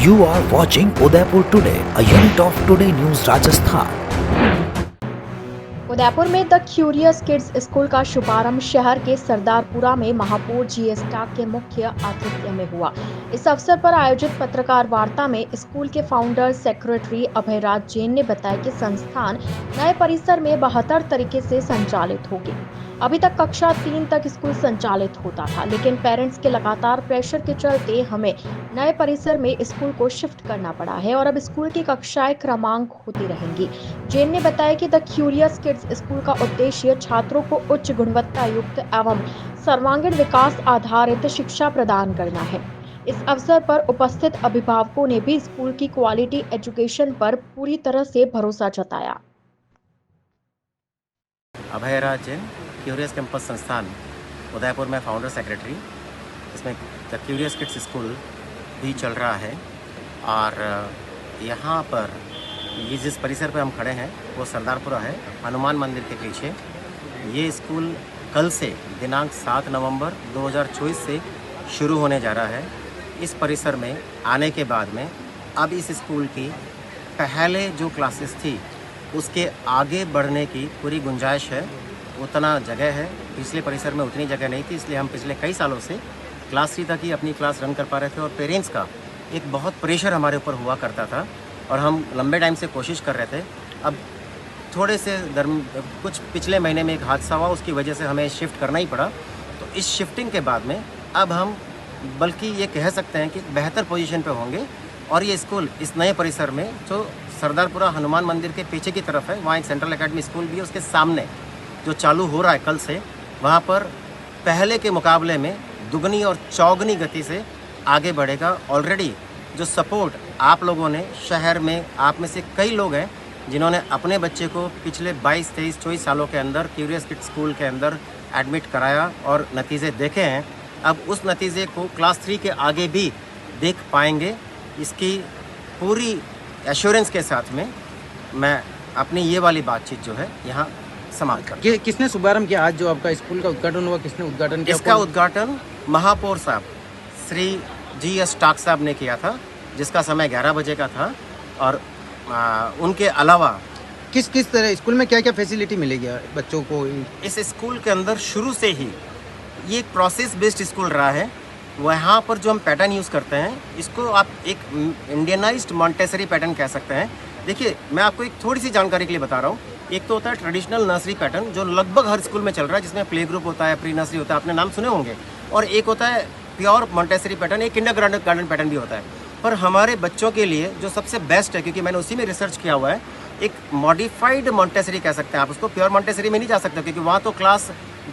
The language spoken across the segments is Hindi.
You are watching Udaipur Today, a unit of Today News Rajasthan. Udaipur में द क्यूरियस किड्स स्कूल का शुभारंभ शहर के सरदारपुरा में महापौर जी स्टाक के मुख्य आतिथ्य में हुआ। इस अवसर पर आयोजित पत्रकार वार्ता में स्कूल के फाउंडर सेक्रेटरी अभयराज जैन ने बताया कि संस्थान नए परिसर में 72 तरीके से संचालित होगी। अभी तक कक्षा 3 तक स्कूल संचालित होता था, लेकिन पेरेंट्स के लगातार प्रेशर के चलते हमें नए परिसर में स्कूल को शिफ्ट करना पड़ा है और अब स्कूल की कक्षाएं क्रमांक होती रहेंगी। जैन ने बताया कि द क्यूरियस किड्स स्कूल का उद्देश्य छात्रों को उच्च गुणवत्ता युक्त एवं सर्वांगीण विकास आधारित शिक्षा प्रदान करना है। इस अवसर पर उपस्थित अभिभावकों ने भी स्कूल की क्वालिटी एजुकेशन पर पूरी तरह से भरोसा जताया। अभयराज जैन, क्यूरियस कैंपस संस्थान उदयपुर में फाउंडर सेक्रेटरी। इसमें द क्यूरियस किड्स स्कूल भी चल रहा है और यहाँ पर ये जिस परिसर पे हम खड़े हैं वो सरदारपुरा है, हनुमान मंदिर के पीछे। ये स्कूल कल से दिनांक 7 नवंबर 2024 से शुरू होने जा रहा है। इस परिसर में आने के बाद में अब इस स्कूल की पहले जो क्लासेस थी उसके आगे बढ़ने की पूरी गुंजाइश है, उतना जगह है। पिछले परिसर में उतनी जगह नहीं थी, इसलिए हम पिछले कई सालों से क्लास 3 तक ही अपनी क्लास रन कर पा रहे थे और पेरेंट्स का एक बहुत प्रेशर हमारे ऊपर हुआ करता था और हम लंबे टाइम से कोशिश कर रहे थे। अब थोड़े से कुछ पिछले महीने में एक हादसा हुआ, उसकी वजह से हमें शिफ्ट करना ही पड़ा। तो इस शिफ्टिंग के बाद में अब हम बल्कि ये कह सकते हैं कि बेहतर पोजीशन पे होंगे और ये स्कूल इस नए परिसर में जो सरदारपुरा हनुमान मंदिर के पीछे की तरफ है, वहाँ एक सेंट्रल एकेडमी स्कूल भी है, उसके सामने जो चालू हो रहा है कल से, वहाँ पर पहले के मुकाबले में दुगनी और चौगनी गति से आगे बढ़ेगा। ऑलरेडी जो सपोर्ट आप लोगों ने शहर में, आप में से कई लोग हैं जिन्होंने अपने बच्चे को पिछले 22, 23, 24 सालों के अंदर क्यूरियस किड्स स्कूल के अंदर एडमिट कराया और नतीजे देखे हैं। अब उस नतीजे को क्लास 3 के आगे भी देख पाएंगे। इसकी पूरी एश्योरेंस के साथ में मैं अपनी ये वाली बातचीत जो है यहाँ समाप्त कर। ये किसने शुभारंभ किया? आज जो आपका स्कूल का उद्घाटन हुआ, किसने उद्घाटन किया? इसका उद्घाटन महापौर साहब श्री जी स्टाक साहब ने किया था, जिसका समय 11 बजे का था। और उनके अलावा किस तरह स्कूल में क्या क्या फैसिलिटी मिलेगी बच्चों को? इस स्कूल के अंदर शुरू से ही ये एक प्रोसेस बेस्ड स्कूल रहा है। वहाँ पर जो हम पैटर्न यूज़ करते हैं, इसको आप एक इंडियनाइज्ड मॉन्टेसरी पैटर्न कह सकते हैं। देखिए, मैं आपको एक थोड़ी सी जानकारी के लिए बता रहा हूँ। एक तो होता है ट्रेडिशनल नर्सरी पैटर्न जो लगभग हर स्कूल में चल रहा है, जिसमें प्ले ग्रुप होता है, प्री नर्सरी होता है, आपने नाम सुने होंगे। और एक होता है प्योर मॉन्टेसरी पैटर्न, एक किंडरगार्टन पैटर्न भी होता है। पर हमारे बच्चों के लिए जो सबसे बेस्ट है, क्योंकि मैंने उसी में रिसर्च किया हुआ है, एक मॉडिफाइड मॉन्टेसरी कह सकते हैं आप उसको। प्योर मॉन्टेसरी में नहीं जा सकते क्योंकि वहाँ तो क्लास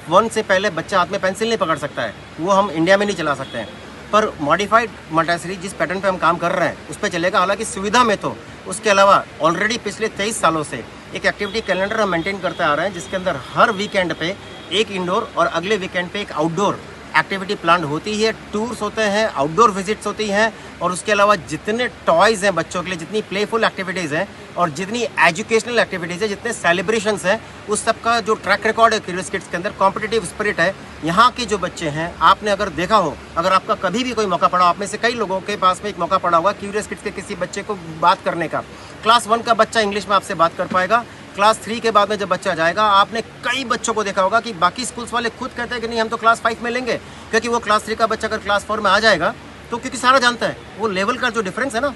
1 से पहले बच्चा हाथ में पेंसिल नहीं पकड़ सकता है, वो हम इंडिया में नहीं चला सकते हैं। पर मॉडिफाइड मॉन्टेसरी जिस पैटर्न पे हम काम कर रहे हैं उस पर चलेगा। हालांकि सुविधा में तो उसके अलावा ऑलरेडी पिछले 23 सालों से एक एक्टिविटी कैलेंडर हम मेंटेन करते आ रहे हैं, जिसके अंदर हर वीकेंड पे एक इंडोर और अगले वीकेंड पे एक आउटडोर एक्टिविटी प्लान होती है। टूर्स होते हैं, आउटडोर विजिट्स होती हैं और उसके अलावा जितने टॉयज़ हैं बच्चों के लिए, जितनी प्लेफुल एक्टिविटीज़ हैं और जितनी एजुकेशनल एक्टिविटीज़ हैं, जितने सेलिब्रेशंस हैं, उस सब का जो ट्रैक रिकॉर्ड है क्यूरियस किड्स के अंदर, कॉम्पिटिटिव स्पिरिट है। यहाँ के जो बच्चे हैं, आपने अगर देखा हो, अगर आपका कभी भी कोई मौका पड़ा, आप में से कई लोगों के पास में एक मौका पड़ा होगा क्यूरियस किड्स के किसी बच्चे को बात करने का। क्लास 1 का बच्चा इंग्लिश में आपसे बात कर पाएगा। क्लास 3 के बाद में जब बच्चा जाएगा, आपने कई बच्चों को देखा होगा कि बाकी स्कूल्स वाले खुद कहते हैं कि नहीं, हम तो क्लास 5 में लेंगे, क्योंकि वो क्लास 3 का बच्चा अगर क्लास 4 में आ जाएगा तो क्योंकि सारा जानता है वो लेवल का जो डिफरेंस है ना,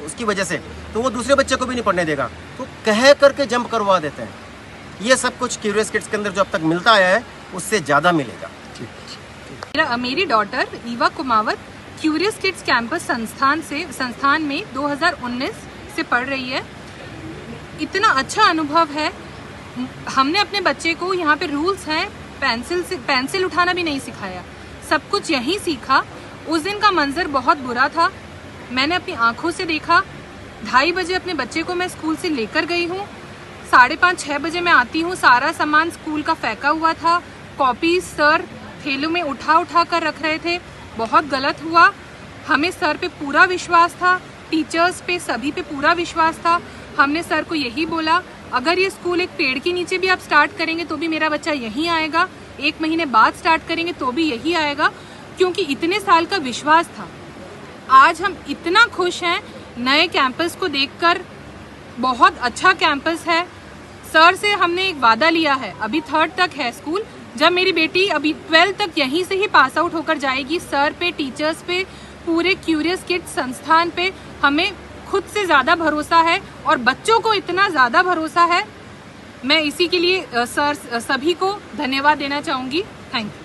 उसकी वजह से तो वो दूसरे बच्चे को भी नहीं पढ़ने देगा, तो कह करके जंप करवा देते हैं। ये सब कुछ क्यूरियस किड्स के अंदर जो अब तक मिलता आया है उससे ज़्यादा मिलेगा। मेरी daughter Eva Kumawat curious kids campus संस्थान में 2019 से पढ़ रही है। इतना अच्छा अनुभव है। हमने अपने बच्चे को यहाँ पे रूल्स हैं, पेंसिल उठाना भी नहीं सिखाया, सब कुछ यहीं सीखा। उस दिन का मंजर बहुत बुरा था, मैंने अपनी आंखों से देखा। 2:30 बजे अपने बच्चे को मैं स्कूल से लेकर गई हूँ, 5:30, 6 बजे मैं आती हूँ, सारा सामान स्कूल का फेंका हुआ था। कॉपी सर थैलों में उठा कर रख रहे थे। बहुत गलत हुआ। हमें सर पे पूरा विश्वास था, टीचर्स पे, सभी पे पूरा विश्वास था। हमने सर को यही बोला, अगर ये स्कूल एक पेड़ के नीचे भी आप स्टार्ट करेंगे तो भी मेरा बच्चा यहीं आएगा, 1 महीने बाद स्टार्ट करेंगे तो भी यही आएगा, क्योंकि इतने साल का विश्वास था। आज हम इतना खुश हैं नए कैंपस को देखकर। बहुत अच्छा कैंपस है। सर से हमने एक वादा लिया है, अभी 3rd तक है स्कूल, जब मेरी बेटी अभी 12th तक यहीं से ही पास आउट होकर जाएगी, सर पे, टीचर्स पे, पूरे क्यूरियस किड्स संस्थान पे हमें खुद से ज़्यादा भरोसा है और बच्चों को इतना ज़्यादा भरोसा है। मैं इसी के लिए सर सभी को धन्यवाद देना चाहूँगी। Thank you.